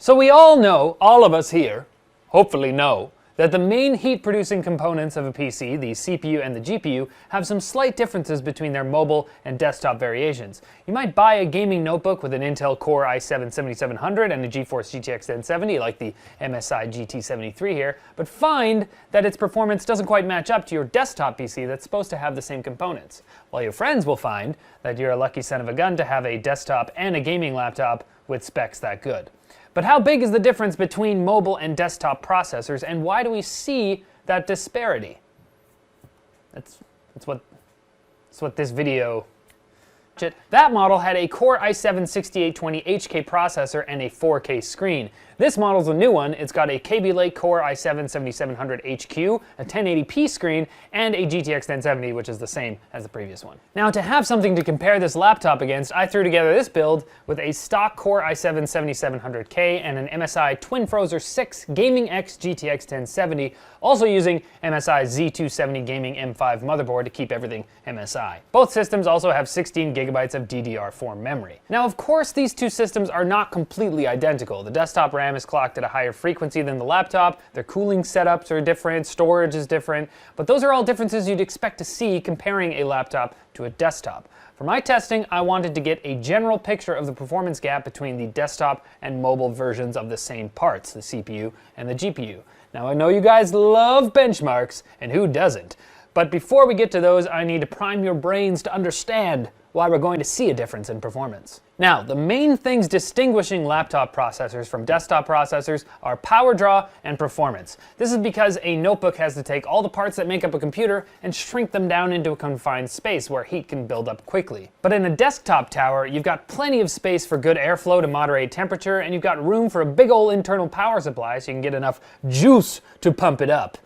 So we all know, all of us here, hopefully know, that the main heat-producing components of a PC, the CPU and the GPU, have some slight differences between their mobile and desktop variations. You might buy a gaming notebook with an Intel Core i7-7700 and a GeForce GTX 1070, like the MSI GT73 here, but find that its performance doesn't quite match up to your desktop PC that's supposed to have the same components. While your friends will find that you're a lucky son of a gun to have a desktop and a gaming laptop with specs that good. But how big is the difference between mobile and desktop processors, and why do we see that disparity? That's what this video... That model had a Core i7-6820HK processor and a 4K screen. This model's a new one. It's got a Kaby Lake Core i7-7700HQ, a 1080p screen, and a GTX 1070, which is the same as the previous one. Now, to have something to compare this laptop against, I threw together this build with a stock Core i7-7700K and an MSI TwinFrozer 6 Gaming X GTX 1070, also using MSI Z270 Gaming M5 motherboard to keep everything MSI. Both systems also have 16 gigabytes of DDR4 memory. Now, of course, these two systems are not completely identical. The desktop RAM is clocked at a higher frequency than the laptop, their cooling setups are different, storage is different, but those are all differences you'd expect to see comparing a laptop to a desktop. For my testing, I wanted to get a general picture of the performance gap between the desktop and mobile versions of the same parts, the CPU and the GPU. Now, I know you guys love benchmarks, and who doesn't? But before we get to those, I need to prime your brains to understand why we're going to see a difference in performance. Now, the main things distinguishing laptop processors from desktop processors are power draw and performance. This is because a notebook has to take all the parts that make up a computer and shrink them down into a confined space where heat can build up quickly. But in a desktop tower, you've got plenty of space for good airflow to moderate temperature, and you've got room for a big old internal power supply so you can get enough juice to pump it up.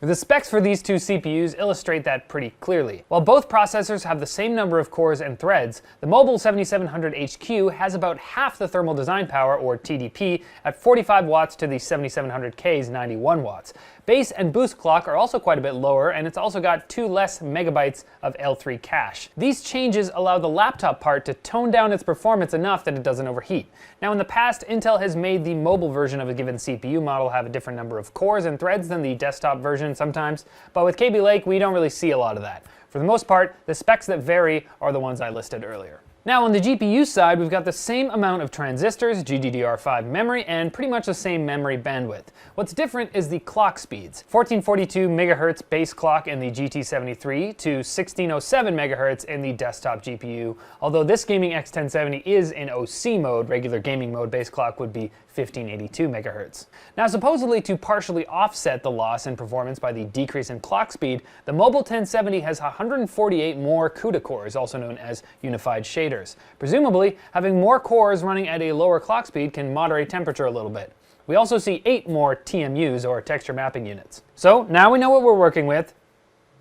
The specs for these two CPUs illustrate that pretty clearly. While both processors have the same number of cores and threads, the Mobile 7700HQ has about half the thermal design power, or TDP, at 45 watts to the 7700K's 91 watts. Base and boost clock are also quite a bit lower, and it's also got 2 less megabytes of L3 cache. These changes allow the laptop part to tone down its performance enough that it doesn't overheat. Now, in the past, Intel has made the mobile version of a given CPU model have a different number of cores and threads than the desktop version sometimes, but with Kaby Lake, we don't really see a lot of that. For the most part, the specs that vary are the ones I listed earlier. Now, on the GPU side, we've got the same amount of transistors, GDDR5 memory, and pretty much the same memory bandwidth. What's different is the clock speeds. 1442 MHz base clock in the GT73 to 1607 MHz in the desktop GPU, although this Gaming X 1070 is in OC mode. Regular gaming mode base clock would be 1582 MHz. Now, supposedly to partially offset the loss in performance by the decrease in clock speed, the Mobile 1070 has 148 more CUDA cores, also known as unified shaders. Presumably, having more cores running at a lower clock speed can moderate temperature a little bit. We also see 8 more TMUs, or texture mapping units. So now we know what we're working with.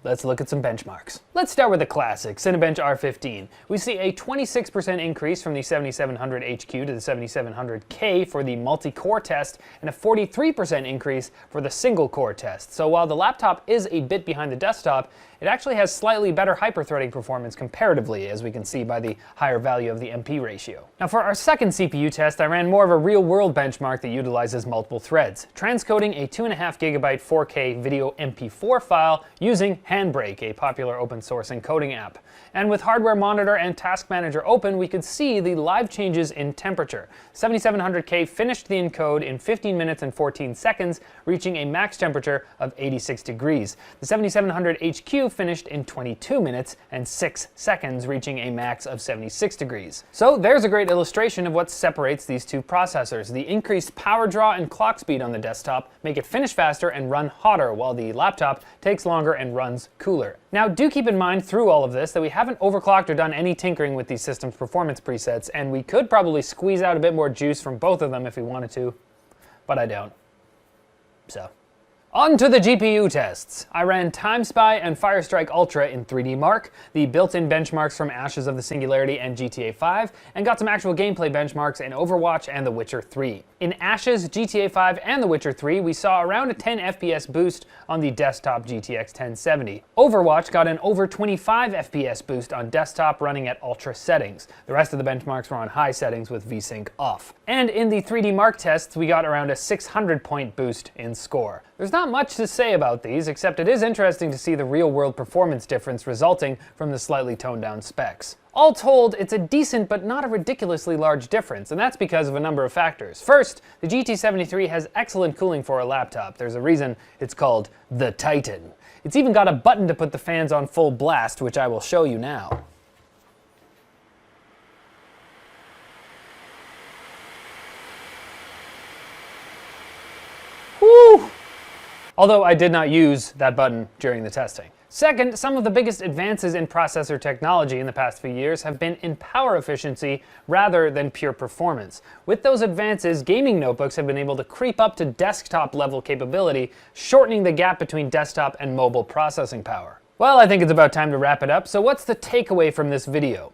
Let's look at some benchmarks. Let's start with the classic, Cinebench R15. We see a 26% increase from the 7700HQ to the 7700K for the multi-core test, and a 43% increase for the single-core test. So while the laptop is a bit behind the desktop, it actually has slightly better hyper-threading performance comparatively, as we can see by the higher value of the MP ratio. Now, for our second CPU test, I ran more of a real-world benchmark that utilizes multiple threads, transcoding a 2.5 gigabyte 4K video MP4 file using Handbrake, a popular open source encoding app. And with Hardware Monitor and Task Manager open, we could see the live changes in temperature. 7700K finished the encode in 15 minutes and 14 seconds, reaching a max temperature of 86 degrees. The 7700HQ finished in 22 minutes and 6 seconds, reaching a max of 76 degrees. So there's a great illustration of what separates these two processors. The increased power draw and clock speed on the desktop make it finish faster and run hotter, while the laptop takes longer and runs cooler. Now, do keep in mind through all of this that we haven't overclocked or done any tinkering with these systems' performance presets, and we could probably squeeze out a bit more juice from both of them if we wanted to, but I don't. So, On to the GPU tests. I ran TimeSpy and Firestrike Ultra in 3D Mark, the built-in benchmarks from Ashes of the Singularity and GTA 5, and got some actual gameplay benchmarks in Overwatch and The Witcher 3. In Ashes, GTA 5, and The Witcher 3, we saw around a 10 FPS boost on the desktop GTX 1070. Overwatch got an over 25 FPS boost on desktop running at ultra settings. The rest of the benchmarks were on high settings with VSync off. And in the 3D Mark tests, we got around a 600-point boost in score. There's not much to say about these, except it is interesting to see the real-world performance difference resulting from the slightly toned-down specs. All told, it's a decent but not a ridiculously large difference, and that's because of a number of factors. First, the GT73 has excellent cooling for a laptop. There's a reason it's called the Titan. It's even got a button to put the fans on full blast, which I will show you now. Woo! Although I did not use that button during the testing. Second, some of the biggest advances in processor technology in the past few years have been in power efficiency rather than pure performance. With those advances, gaming notebooks have been able to creep up to desktop level capability, shortening the gap between desktop and mobile processing power. Well, I think it's about time to wrap it up, so what's the takeaway from this video?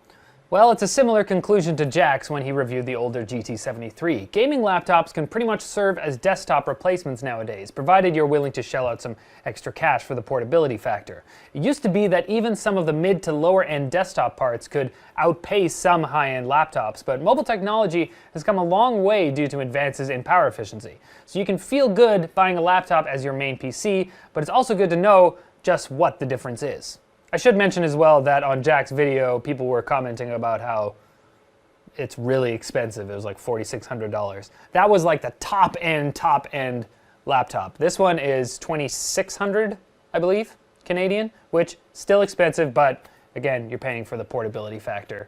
Well, it's a similar conclusion to Jack's when he reviewed the older GT73. Gaming laptops can pretty much serve as desktop replacements nowadays, provided you're willing to shell out some extra cash for the portability factor. It used to be that even some of the mid to lower end desktop parts could outpace some high-end laptops, but mobile technology has come a long way due to advances in power efficiency. So you can feel good buying a laptop as your main PC, but it's also good to know just what the difference is. I should mention as well that on Jack's video, people were commenting about how it's really expensive. It was like $4,600. That was like the top end laptop. This one is $2,600, I believe, Canadian, which still expensive, but again, you're paying for the portability factor.